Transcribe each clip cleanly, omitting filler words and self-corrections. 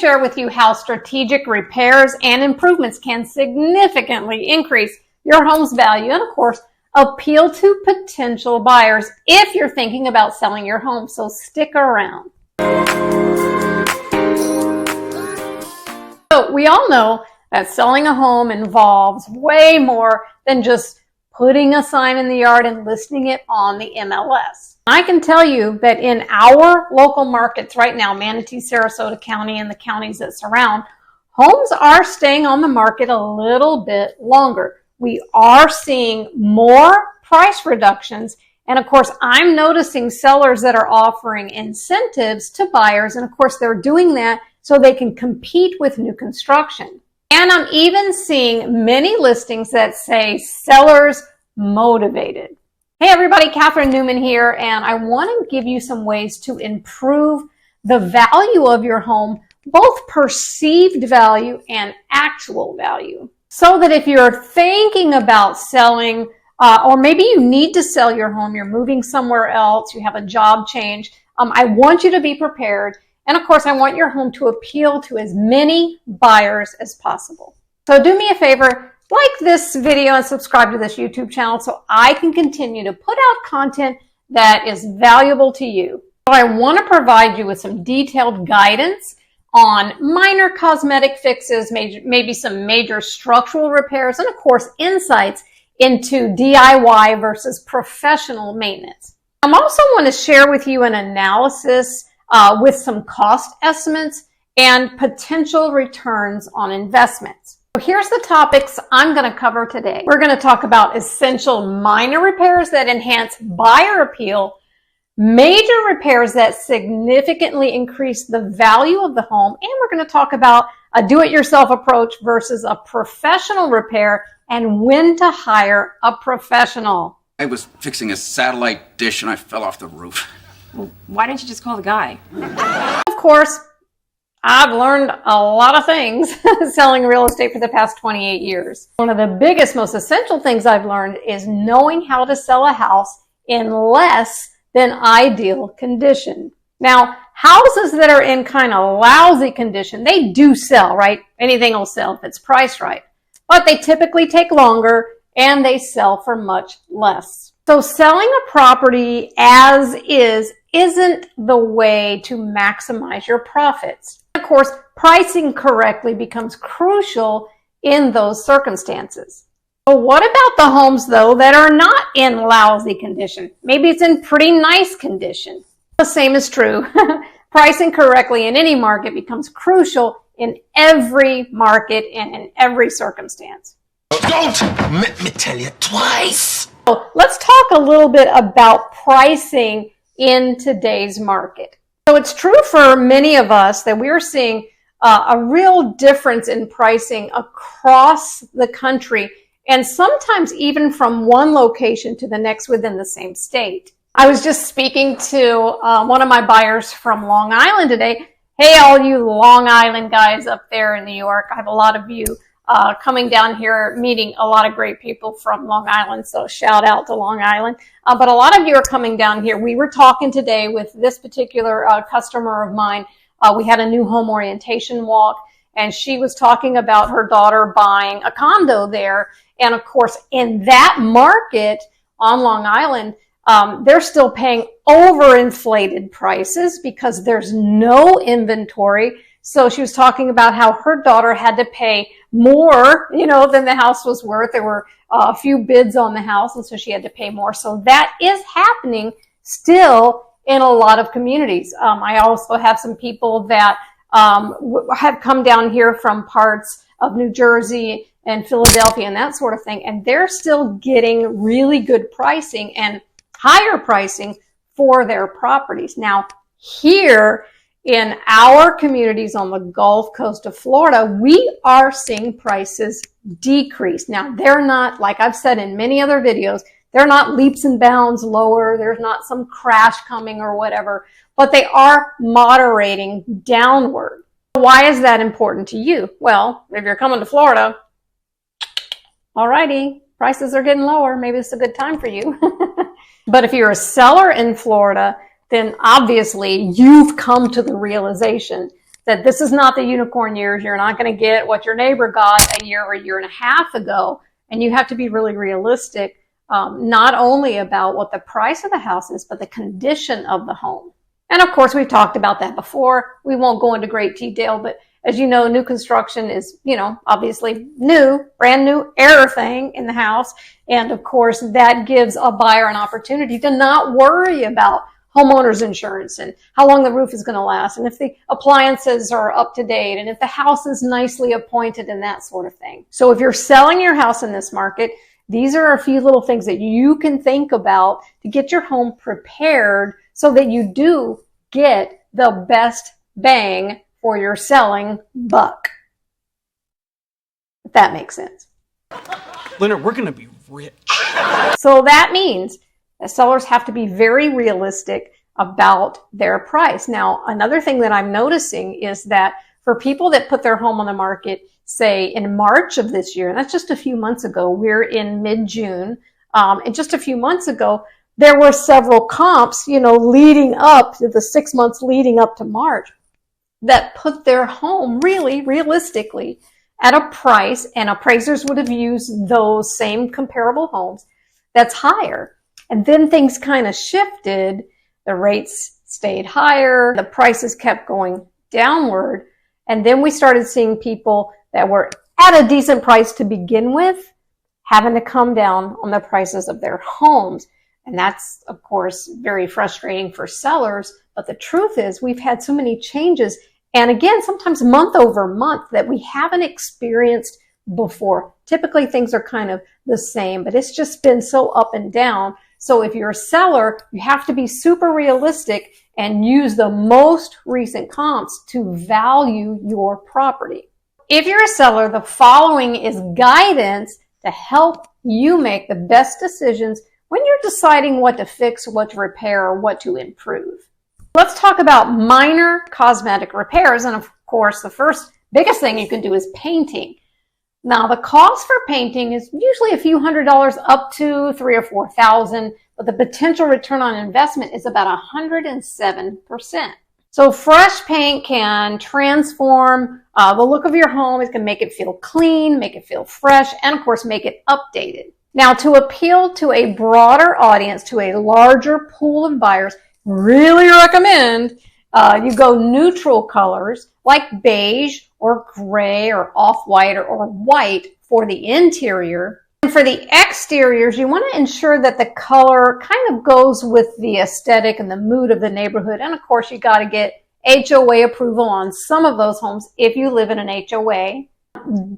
share with you how strategic repairs and improvements can significantly increase your home's value and, of course, appeal to potential buyers if you're thinking about selling your home. So stick around. So we all know that selling a home involves way more than just putting a sign in the yard and listing it on the MLS. I can tell you that in our local markets right now, Manatee, Sarasota County, and the counties that surround, homes are staying on the market a little bit longer. We are seeing more price reductions. And of course, I'm noticing sellers that are offering incentives to buyers. And of course, they're doing that so they can compete with new construction. And I'm even seeing many listings that say sellers motivated. Hey everybody, Catherine Newman here, and I want to give you some ways to improve the value of your home, both perceived value and actual value. So that if you're thinking about selling, or maybe you need to sell your home, you're moving somewhere else, you have a job change, I want you to be prepared. And of course, I want your home to appeal to as many buyers as possible. So do me a favor, like this video and subscribe to this YouTube channel so I can continue to put out content that is valuable to you. So I want to provide you with some detailed guidance on minor cosmetic fixes, maybe some major structural repairs, and of course, insights into DIY versus professional maintenance. I also want to share with you an analysis with some cost estimates and potential returns on investments. So here's the topics I'm going to cover today. We're going to talk about essential minor repairs that enhance buyer appeal, major repairs that significantly increase the value of the home, and we're going to talk about a do-it-yourself approach versus a professional repair and when to hire a professional. I was fixing a satellite dish and I fell off the roof. Well, why didn't you just call the guy? Of course, I've learned a lot of things selling real estate for the past 28 years. One of the biggest, most essential things I've learned is knowing how to sell a house in less than ideal condition. Now, houses that are in kind of lousy condition, they do sell, right? Anything will sell if it's priced right. But they typically take longer and they sell for much less. So selling a property as is isn't the way to maximize your profits. Of course, pricing correctly becomes crucial in those circumstances. So what about the homes, though, that are not in lousy condition? Maybe it's in pretty nice condition. The same is true. Pricing correctly in any market becomes crucial in every market and in every circumstance. Don't let me tell you twice. So let's talk a little bit about pricing in today's market. So it's true for many of us that we're seeing a real difference in pricing across the country, and sometimes even from one location to the next within the same state. I was just speaking to one of my buyers from Long Island today. Hey, all you Long Island guys up there in New York. I have a lot of you coming down here, meeting a lot of great people from Long Island, so shout out to Long Island. But a lot of you are coming down here. We were talking today with this particular customer of mine. We had a new home orientation walk, and she was talking about her daughter buying a condo there. And of course, in that market on Long Island, they're still paying overinflated prices because there's no inventory. So she was talking about how her daughter had to pay more, than the house was worth. There were a few bids on the house, and so she had to pay more. So that is happening still in a lot of communities. I also have some people that have come down here from parts of New Jersey and Philadelphia and that sort of thing, and they're still getting really good pricing and higher pricing for their properties. Now, here in our communities on the Gulf Coast of Florida, we are seeing prices decrease. Now, they're not, like I've said in many other videos, they're not leaps and bounds lower. There's not some crash coming or whatever, but they are moderating downward. Why is that important to you? Well, if you're coming to Florida, alrighty, prices are getting lower. Maybe it's a good time for you. But if you're a seller in Florida, then obviously you've come to the realization that this is not the unicorn years. You're not going to get what your neighbor got a year or a year and a half ago. And you have to be really realistic, not only about what the price of the house is, but the condition of the home. And of course, we've talked about that before. We won't go into great detail, but as you know, new construction is, obviously new, brand new everything in the house. And of course, that gives a buyer an opportunity to not worry about homeowner's insurance and how long the roof is going to last, and if the appliances are up to date, and if the house is nicely appointed, and that sort of thing. So if you're selling your house in this market, these are a few little things that you can think about to get your home prepared so that you do get the best bang for your selling buck. If that makes sense. Leonard, we're going to be rich. So that means that sellers have to be very realistic about their price. Now, another thing that I'm noticing is that for people that put their home on the market, say in March of this year, and that's just a few months ago, we're in mid-June, and just a few months ago, there were several comps, leading up to the 6 months leading up to March that put their home really realistically at a price, and appraisers would have used those same comparable homes that's higher. And then things kind of shifted. The rates stayed higher. The prices kept going downward. And then we started seeing people that were at a decent price to begin with having to come down on the prices of their homes. And that's, of course, very frustrating for sellers. But the truth is we've had so many changes, and again, sometimes month over month, that we haven't experienced before. Typically, things are kind of the same, but it's just been so up and down. So if you're a seller, you have to be super realistic and use the most recent comps to value your property. If you're a seller, the following is guidance to help you make the best decisions when you're deciding what to fix, what to repair, or what to improve. Let's talk about minor cosmetic repairs. And of course, the first biggest thing you can do is painting. Now, the cost for painting is usually a few $100s up to $3,000 or $4,000, but the potential return on investment is about 107%. So fresh paint can transform the look of your home. It can make it feel clean, make it feel fresh, and of course, make it updated. Now, to appeal to a broader audience, to a larger pool of buyers, really recommend you go neutral colors like beige or gray or off-white or white for the interior. And for the exteriors, you want to ensure that the color kind of goes with the aesthetic and the mood of the neighborhood. And of course, you got to get HOA approval on some of those homes if you live in an HOA.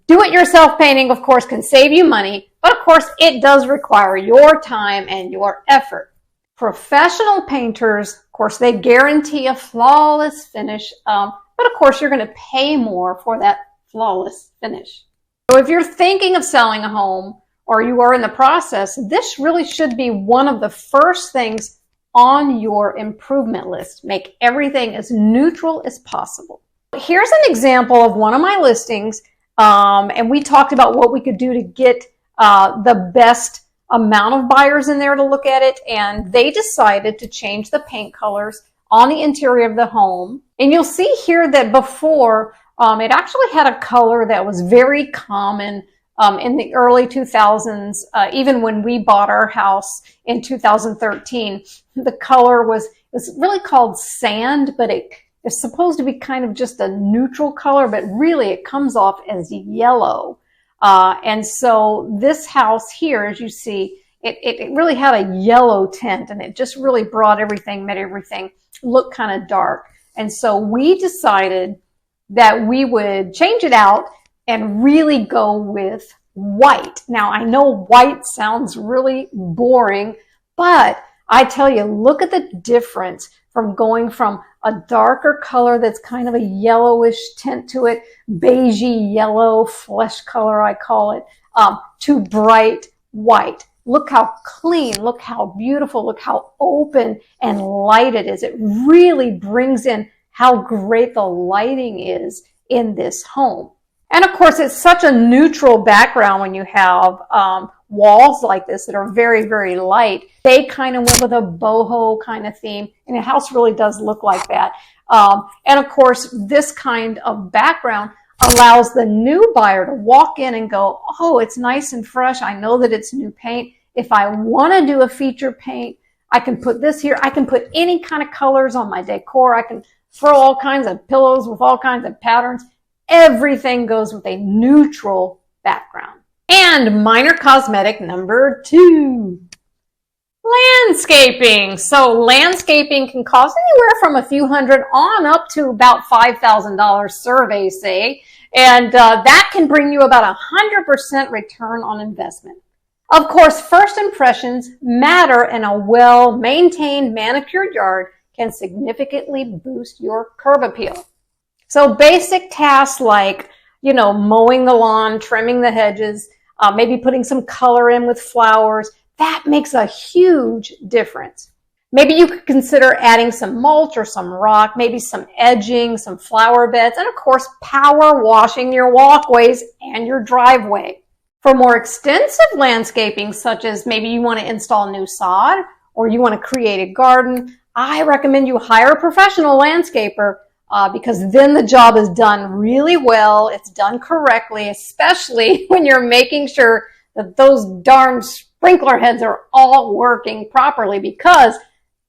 Do-it-yourself painting, of course, can save you money, but of course, it does require your time and your effort. Professional painters, of course, they guarantee a flawless finish, but of course, you're going to pay more for that flawless finish. So if you're thinking of selling a home or you are in the process, this really should be one of the first things on your improvement list. Make everything as neutral as possible. Here's an example of one of my listings, and we talked about what we could do to get the best amount of buyers in there to look at it, and they decided to change the paint colors on the interior of the home. And you'll see here that before, it actually had a color that was very common in the early 2000s. Even when we bought our house in 2013, the color was really called sand, but it's supposed to be kind of just a neutral color, but really it comes off as yellow. And so this house here, as you see, it really had a yellow tint, and it just really made everything look kind of dark. And so we decided that we would change it out and really go with white. Now, I know white sounds really boring, but I tell you, look at the difference from going from a darker color that's kind of a yellowish tint to it, beigey yellow, flesh color I call it, to bright white. Look how clean, look how beautiful, look how open and light it is. It really brings in how great the lighting is in this home. And of course, it's such a neutral background when you have walls like this that are very, very light. They kind of went with a boho kind of theme, and the house really does look like that. And of course, this kind of background allows the new buyer to walk in and go, oh, it's nice and fresh. I know that it's new paint. If I want to do a feature paint, I can put this here. I can put any kind of colors on my decor. I can throw all kinds of pillows with all kinds of patterns. Everything goes with a neutral background. And minor cosmetic number 2, landscaping. So landscaping can cost anywhere from a few hundred on up to about $5,000, surveys say. And that can bring you about 100% return on investment. Of course, first impressions matter, and a well-maintained, manicured yard can significantly boost your curb appeal. So basic tasks like, mowing the lawn, trimming the hedges, maybe putting some color in with flowers, that makes a huge difference. Maybe you could consider adding some mulch or some rock, maybe some edging, some flower beds, and of course, power washing your walkways and your driveway. For more extensive landscaping, such as maybe you want to install new sod or you want to create a garden, I recommend you hire a professional landscaper because then the job is done really well. It's done correctly, especially when you're making sure that those darn sprinkler heads are all working properly, because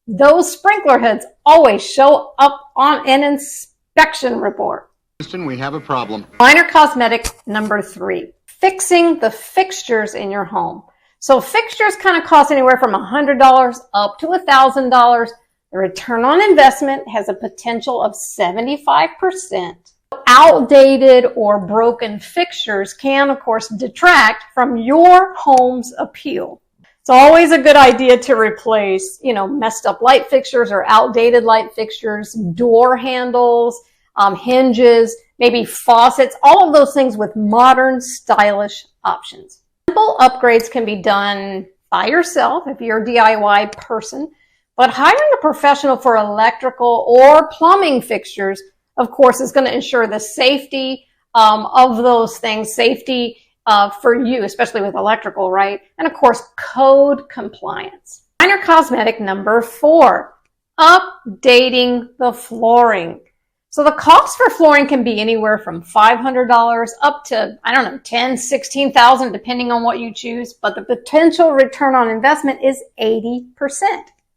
those sprinkler heads always show up on an inspection report. Houston, we have a problem. Minor cosmetic number 3. Fixing the fixtures in your home. So fixtures kind of cost anywhere from $100 up to $1,000. The return on investment has a potential of 75%. Outdated or broken fixtures can, of course, detract from your home's appeal. It's always a good idea to replace, messed up light fixtures or outdated light fixtures, door handles, hinges, maybe faucets, all of those things with modern, stylish options. Simple upgrades can be done by yourself if you're a DIY person, but hiring a professional for electrical or plumbing fixtures, of course, is going to ensure the safety of those things, safety for you, especially with electrical, right? And of course, code compliance. Minor cosmetic number 4, updating the flooring. So the cost for flooring can be anywhere from $500 up to, $10,000, $16,000, depending on what you choose, but the potential return on investment is 80%.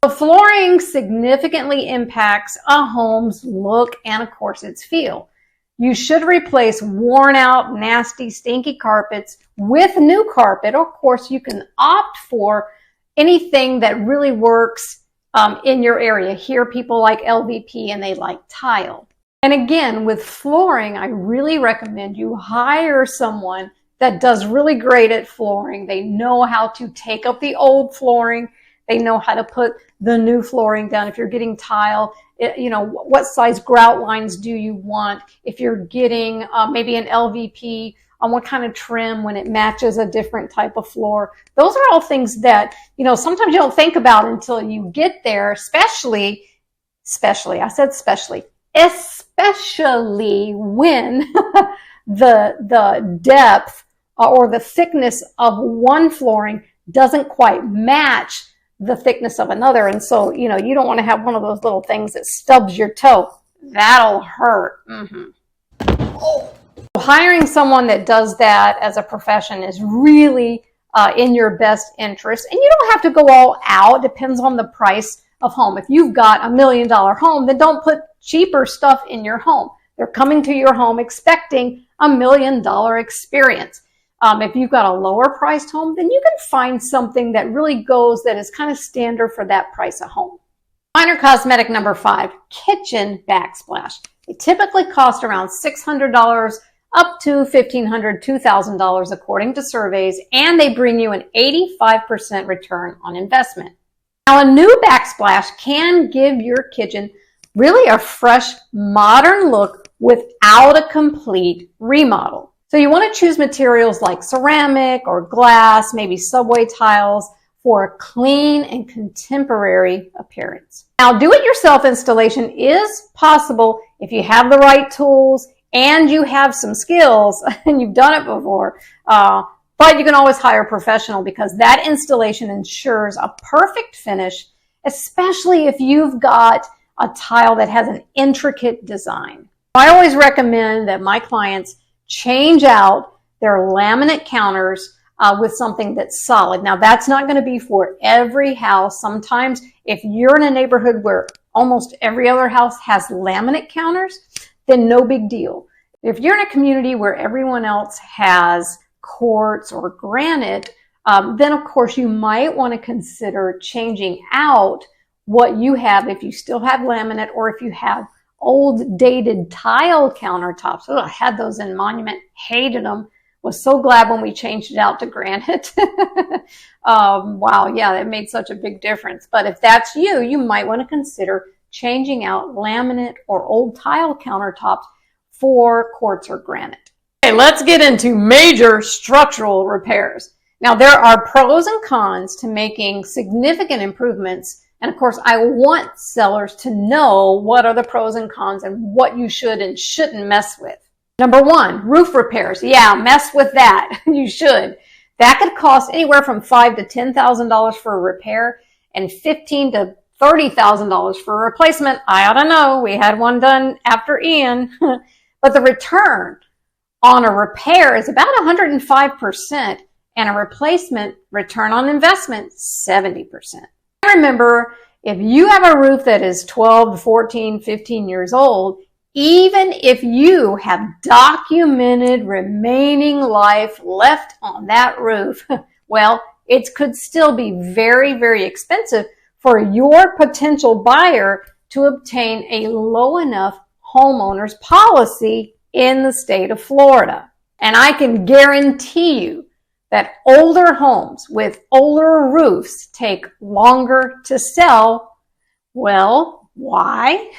So flooring significantly impacts a home's look and, of course, its feel. You should replace worn out, nasty, stinky carpets with new carpet. Of course, you can opt for anything that really works in your area. Here, people like LVP and they like tile. And again, with flooring, I really recommend you hire someone that does really great at flooring. They know how to take up the old flooring. They know how to put the new flooring down. If you're getting tile, what size grout lines do you want? If you're getting maybe an LVP, on what kind of trim when it matches a different type of floor. Those are all things that, sometimes you don't think about until you get there, especially when the depth or the thickness of one flooring doesn't quite match the thickness of another. And so, you don't want to have one of those little things that stubs your toe. That'll hurt. Oh. Hiring someone that does that as a profession is really in your best interest. And you don't have to go all out. Depends on the price of home. If you've got $1 million home, then don't put cheaper stuff in your home. They're coming to your home expecting $1 million experience. If you've got a lower priced home, then you can find something that really that is kind of standard for that price of home. Minor cosmetic number 5, kitchen backsplash. They typically cost around $600 up to $1,500, $2,000 according to surveys, and they bring you an 85% return on investment. Now, a new backsplash can give your kitchen really a fresh, modern look without a complete remodel. So you want to choose materials like ceramic or glass, maybe subway tiles for a clean and contemporary appearance. Now, do-it-yourself installation is possible if you have the right tools and you have some skills and you've done it before. But you can always hire a professional because that installation ensures a perfect finish, especially if you've got a tile that has an intricate design. I always recommend that my clients change out their laminate counters with something that's solid. Now, that's not going to be for every house. Sometimes if you're in a neighborhood where almost every other house has laminate counters, then no big deal. If you're in a community where everyone else has quartz or granite, then of course you might want to consider changing out what you have if you still have laminate or if you have old dated tile countertops. Oh, I had those in Monument, hated them. Was so glad when we changed it out to granite. Wow, yeah, that made such a big difference. But if that's you, you might want to consider changing out laminate or old tile countertops for quartz or granite. Okay, let's get into major structural repairs. Now, there are pros and cons to making significant improvements. And of course, I want sellers to know what are the pros and cons and what you should and shouldn't mess with. Number one, roof repairs. Yeah, mess with that. You should. That could cost anywhere from $5,000 to $10,000 for a repair and $15,000 to $30,000 for a replacement. I ought to know. We had one done after Ian. But the return on a repair is about 105% and a replacement return on investment, 70%. Remember, if you have a roof that is 12 to 14, 15 years old, even if you have documented remaining life left on that roof, well, it could still be very, very expensive for your potential buyer to obtain a low enough homeowner's policy in the state of Florida. And I can guarantee you that older homes with older roofs take longer to sell. Well, why?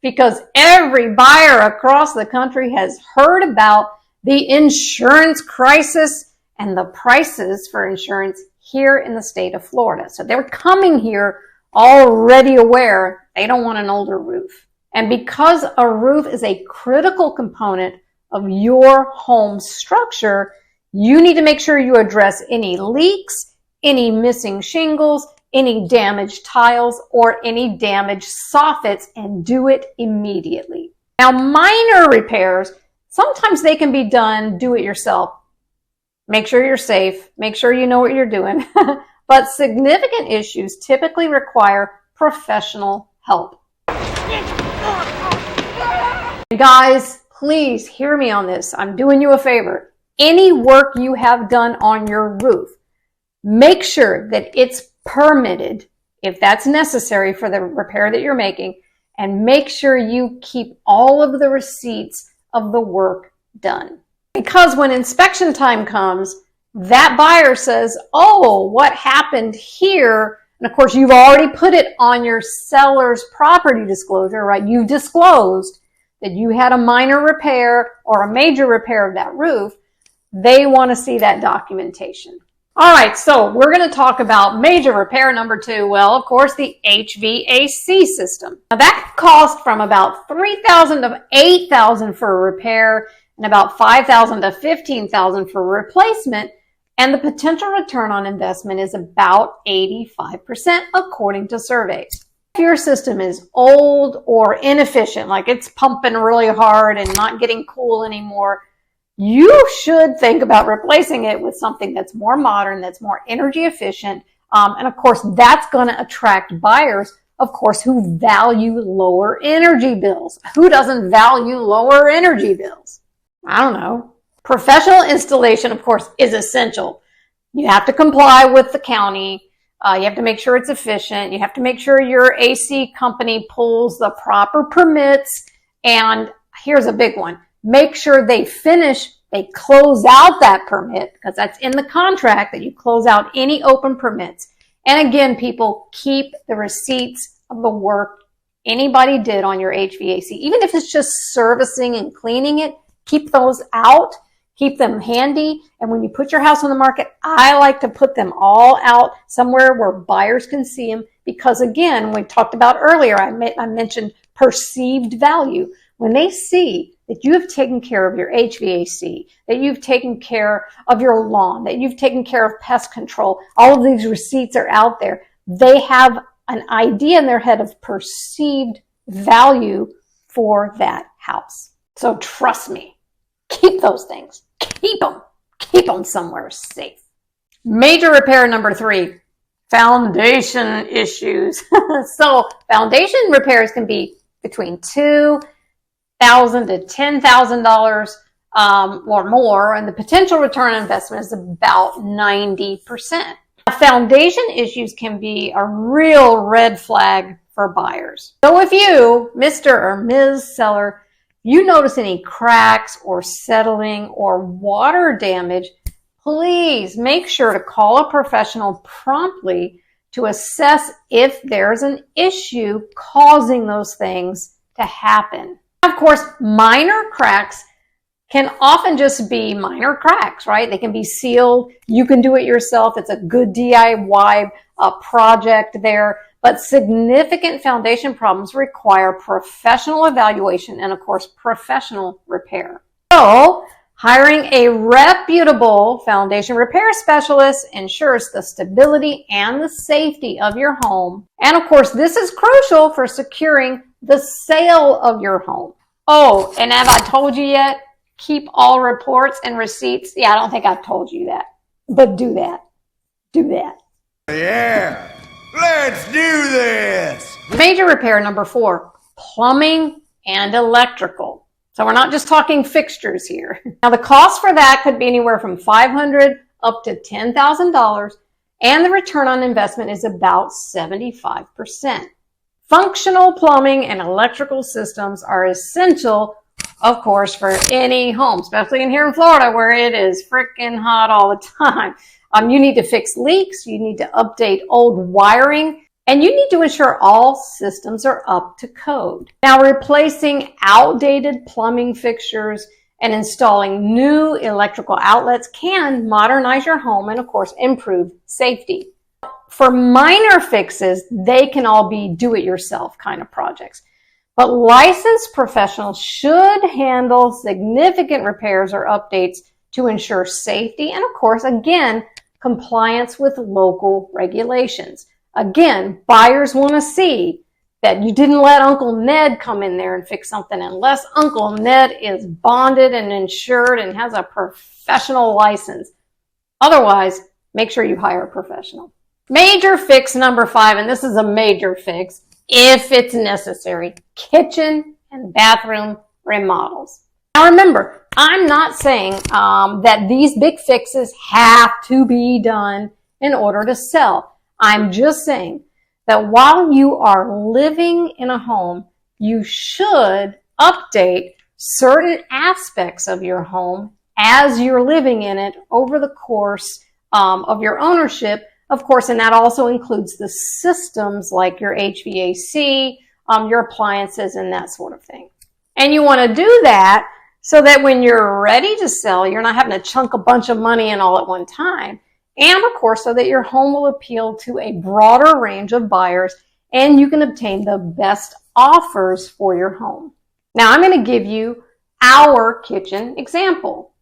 Because every buyer across the country has heard about the insurance crisis and the prices for insurance here in the state of Florida. So they're coming here already aware they don't want an older roof. And because a roof is a critical component of your home structure, you need to make sure you address any leaks, any missing shingles, any damaged tiles, or any damaged soffits, and do it immediately. Now, minor repairs, sometimes they can be done do it yourself. Make sure you're safe. Make sure you know what you're doing. But significant issues typically require professional help. Guys, please hear me on this. I'm doing you a favor. Any work you have done on your roof, make sure that it's permitted if that's necessary for the repair that you're making, and make sure you keep all of the receipts of the work done. Because when inspection time comes, that buyer says, oh, what happened here? And of course, you've already put it on your seller's property disclosure, right? You disclosed that you had a minor repair or a major repair of that roof. They want to see that documentation. All right, so we're going to talk about major repair number 2. Well, of course, the HVAC system. Now, that cost from about $3,000 to $8,000 for a repair and about $5,000 to $15,000 for a replacement. And the potential return on investment is about 85% according to surveys. If your system is old or inefficient, like it's pumping really hard and not getting cool anymore, you should think about replacing it with something that's more modern, that's more energy efficient. And of course, that's going to attract buyers, of course, who value lower energy bills. Who doesn't value lower energy bills? I don't know. Professional installation, of course, is essential. You have to comply with the county. You have to make sure it's efficient. You have to make sure your AC company pulls the proper permits. And here's a big one. Make sure they close out that permit, because that's in the contract that you close out any open permits. And again, people, keep the receipts of the work anybody did on your HVAC. Even if it's just servicing and cleaning it, keep those out. Keep them handy. And when you put your house on the market, I like to put them all out somewhere where buyers can see them. Because again, we talked about earlier, I mentioned perceived value. When they see that you have taken care of your HVAC, that you've taken care of your lawn, that you've taken care of pest control. All of these receipts are out there. They have an idea in their head of perceived value for that house. So trust me, keep those things. Keep them. Keep them somewhere safe. Major repair number 3, foundation issues. So foundation repairs can be between $2,000 to $10,000 or more, and the potential return on investment is about 90%. Foundation issues can be a real red flag for buyers. So if you, Mr. or Ms. Seller, you notice any cracks or settling or water damage, please make sure to call a professional promptly to assess if there's an issue causing those things to happen. Of course, minor cracks can often just be minor cracks, right? They can be sealed. You can do it yourself. It's a good DIY project there. But significant foundation problems require professional evaluation and, of course, professional repair. So, hiring a reputable foundation repair specialist ensures the stability and the safety of your home. And, of course, this is crucial for securing the sale of your home. Oh, and have I told you yet? Keep all reports and receipts. Yeah, I don't think I've told you that. But do that. Do that. Yeah, let's do this. Major repair number 4, plumbing and electrical. So we're not just talking fixtures here. Now the cost for that could be anywhere from $500 up to $10,000, and the return on investment is about 75%. Functional plumbing and electrical systems are essential, of course, for any home, especially in here in Florida where it is freaking hot all the time. You need to fix leaks, you need to update old wiring, and you need to ensure all systems are up to code. Now, replacing outdated plumbing fixtures and installing new electrical outlets can modernize your home and, of course, improve safety. For minor fixes, they can all be do-it-yourself kind of projects. But licensed professionals should handle significant repairs or updates to ensure safety and, of course, again, compliance with local regulations. Again, buyers want to see that you didn't let Uncle Ned come in there and fix something unless Uncle Ned is bonded and insured and has a professional license. Otherwise, make sure you hire a professional. Major fix number 5, and this is a major fix, if it's necessary, kitchen and bathroom remodels. Now remember, I'm not saying that these big fixes have to be done in order to sell. I'm just saying that while you are living in a home, you should update certain aspects of your home as you're living in it over the course of your ownership. Of course, and that also includes the systems like your HVAC, your appliances, and that sort of thing. And you want to do that so that when you're ready to sell, you're not having to chunk a bunch of money in all at one time. And, of course, so that your home will appeal to a broader range of buyers and you can obtain the best offers for your home. Now, I'm going to give you our kitchen example.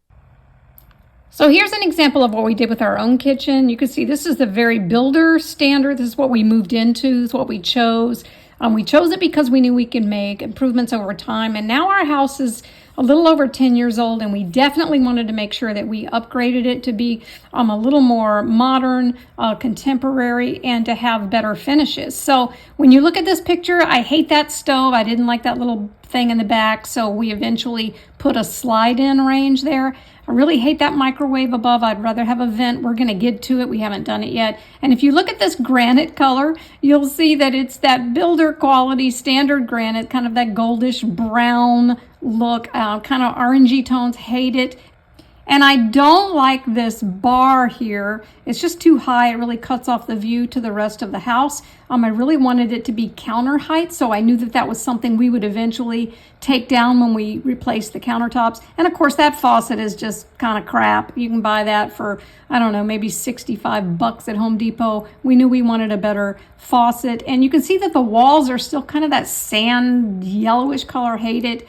So here's an example of what we did with our own kitchen. You can see this is the very builder standard. This is what we moved into. This is what we chose. We chose it because we knew we could make improvements over time. And now our house is a little over 10 years old, and we definitely wanted to make sure that we upgraded it to be a little more modern, contemporary, and to have better finishes. So when you look at this picture, I hate that stove. I didn't like that little thing in the back, so we eventually put a slide-in range there. I really hate that microwave above. I'd rather have a vent. We're going to get to it. We haven't done it yet. And if you look at this granite color, you'll see that it's that builder quality standard granite, kind of that goldish brown look, kind of orangey tones. Hate it. And I don't like this bar here. It's just too high. It really cuts off the view to the rest of the house. I really wanted it to be counter height, so I knew that that was something we would eventually take down when we replace the countertops. And of course, that faucet is just kind of crap. You can buy that for, I don't know, maybe $65 at Home Depot. We knew we wanted a better faucet. And you can see that the walls are still kind of that sand yellowish color. Hate it.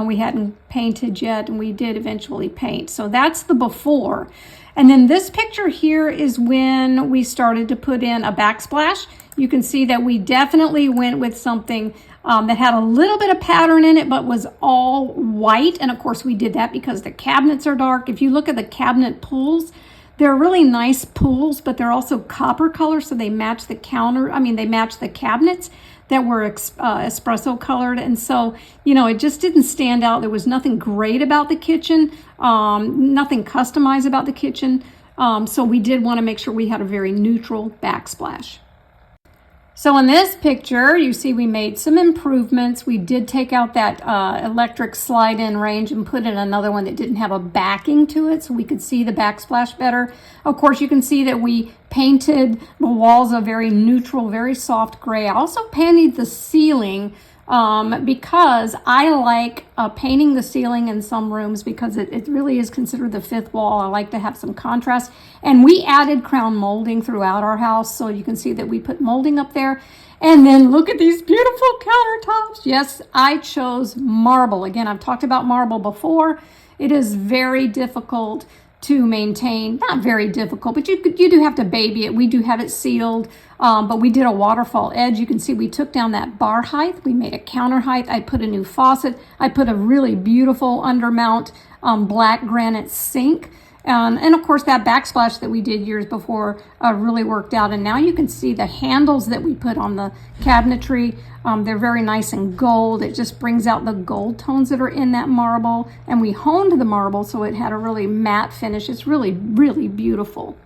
We hadn't painted yet, and we did eventually paint. So that's the before. And then this picture here is when we started to put in a backsplash. You can see that we definitely went with something that had a little bit of pattern in it, but was all white. And of course we did that because the cabinets are dark. If you look at the cabinet pulls, they're really nice pulls, but they're also copper color, so they match the they match the cabinets that were espresso colored. And so, it just didn't stand out. There was nothing great about the kitchen, nothing customized about the kitchen. So we did want to make sure we had a very neutral backsplash. So in this picture, you see we made some improvements. We did take out that electric slide-in range and put in another one that didn't have a backing to it, so we could see the backsplash better. Of course, you can see that we painted the walls a very neutral, very soft gray. I also painted the ceiling because I like painting the ceiling in some rooms because it really is considered the fifth wall. I like to have some contrast. And we added crown molding throughout our house, so you can see that we put molding up there. And then look at these beautiful countertops. Yes, I chose marble. Again, I've talked about marble before. It is very difficult to maintain. Not very difficult, but you do have to baby it. We do have it sealed, but we did a waterfall edge. You can see we took down that bar height. We made a counter height. I put a new faucet. I put a really beautiful undermount black granite sink. And of course that backsplash that we did years before really worked out. And now you can see the handles that we put on the cabinetry. They're very nice and gold. It just brings out the gold tones that are in that marble. And we honed the marble so it had a really matte finish. It's really, really beautiful.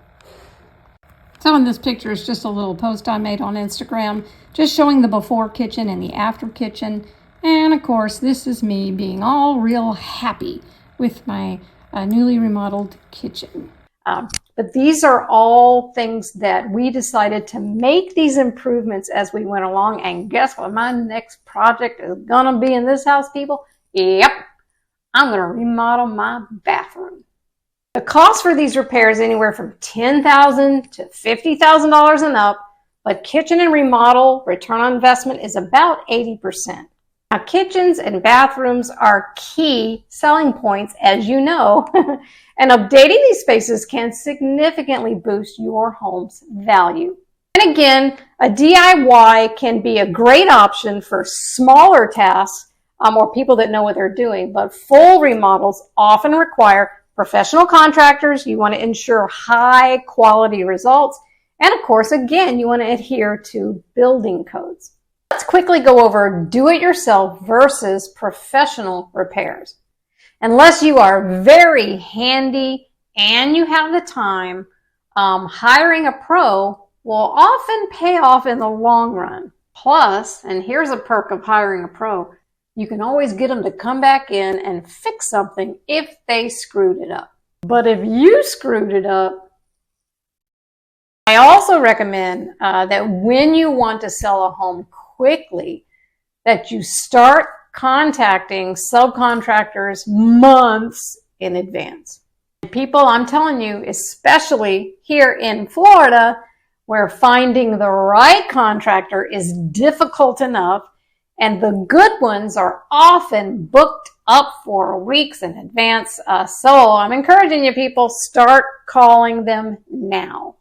So in this picture is just a little post I made on Instagram, just showing the before kitchen and the after kitchen. And of course, this is me being all real happy with my newly remodeled kitchen. But these are all things that we decided to make these improvements as we went along. And guess what? My next project is going to be in this house, people. Yep. I'm going to remodel my bathroom. The cost for these repairs is anywhere from $10,000 to $50,000 and up, but kitchen and remodel return on investment is about 80%. Now, kitchens and bathrooms are key selling points, as you know, and updating these spaces can significantly boost your home's value. And again, a DIY can be a great option for smaller tasks or people that know what they're doing, but full remodels often require professional contractors. You want to ensure high quality results. And of course, again, you want to adhere to building codes. Let's quickly go over do-it-yourself versus professional repairs. Unless you are very handy and you have the time, hiring a pro will often pay off in the long run. Plus, and here's a perk of hiring a pro, you can always get them to come back in and fix something if they screwed it up. But if you screwed it up, I also recommend that when you want to sell a home quickly, that you start contacting subcontractors months in advance. People, I'm telling you, especially here in Florida, where finding the right contractor is difficult enough, and the good ones are often booked up for weeks in advance. So I'm encouraging you people, start calling them now.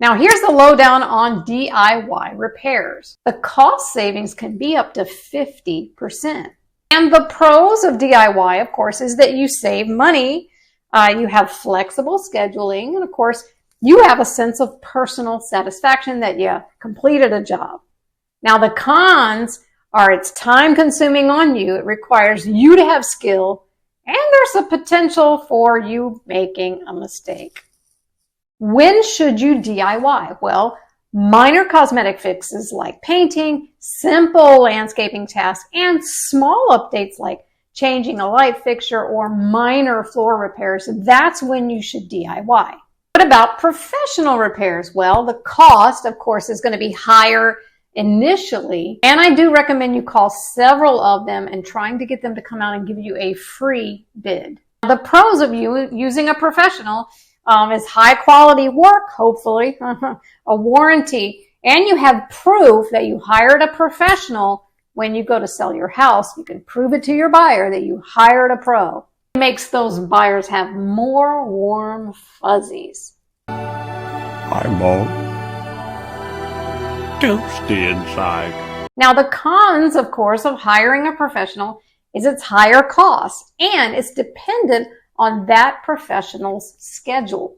Now, here's the lowdown on DIY repairs. The cost savings can be up to 50%. And the pros of DIY, of course, is that you save money, you have flexible scheduling, and of course, you have a sense of personal satisfaction that you completed a job. Now, the cons are it's time-consuming on you. It requires you to have skill, and there's a potential for you making a mistake. When should you DIY? Well, minor cosmetic fixes like painting, simple landscaping tasks, and small updates like changing a light fixture or minor floor repairs, that's when you should DIY. What about professional repairs? Well, the cost, of course, is going to be higher initially, and I do recommend you call several of them and trying to get them to come out and give you a free bid. The pros of you using a professional is high quality work, hopefully, a warranty, and you have proof that you hired a professional when you go to sell your house, you can prove it to your buyer that you hired a pro. It makes those buyers have more warm fuzzies. I'm all toasty inside. Now, the cons, of course, of hiring a professional is its higher cost, and it's dependent on that professional's schedule.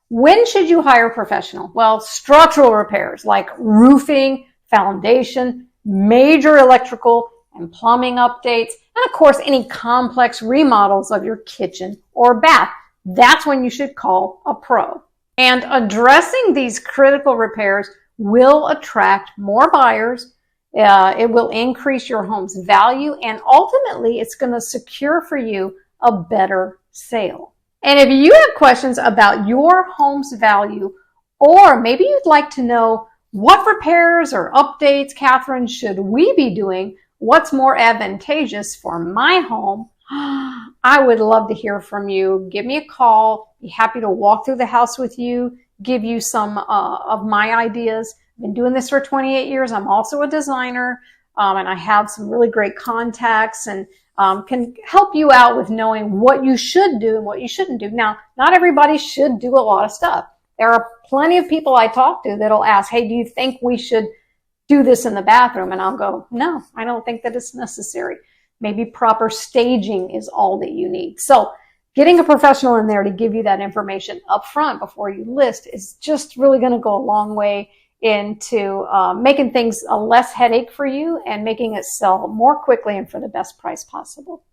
When should you hire a professional? Well, structural repairs like roofing, foundation, major electrical and plumbing updates, and of course, any complex remodels of your kitchen or bath. That's when you should call a pro. And addressing these critical repairs will attract more buyers. It will increase your home's value, and ultimately, it's going to secure for you a better sale. And if you have questions about your home's value, or maybe you'd like to know what repairs or updates, Catherine, should we be doing? What's more advantageous for my home? I would love to hear from you. Give me a call. Be happy to walk through the house with you, give you some of my ideas. I've been doing this for 28 years. I'm also a designer, and I have some really great contacts and can help you out with knowing what you should do and what you shouldn't do. Now, not everybody should do a lot of stuff. There are plenty of people I talk to that'll ask, hey, do you think we should do this in the bathroom? And I'll go, no, I don't think that it's necessary. Maybe proper staging is all that you need. So getting a professional in there to give you that information up front before you list is just really going to go a long way into making things a less headache for you and making it sell more quickly and for the best price possible.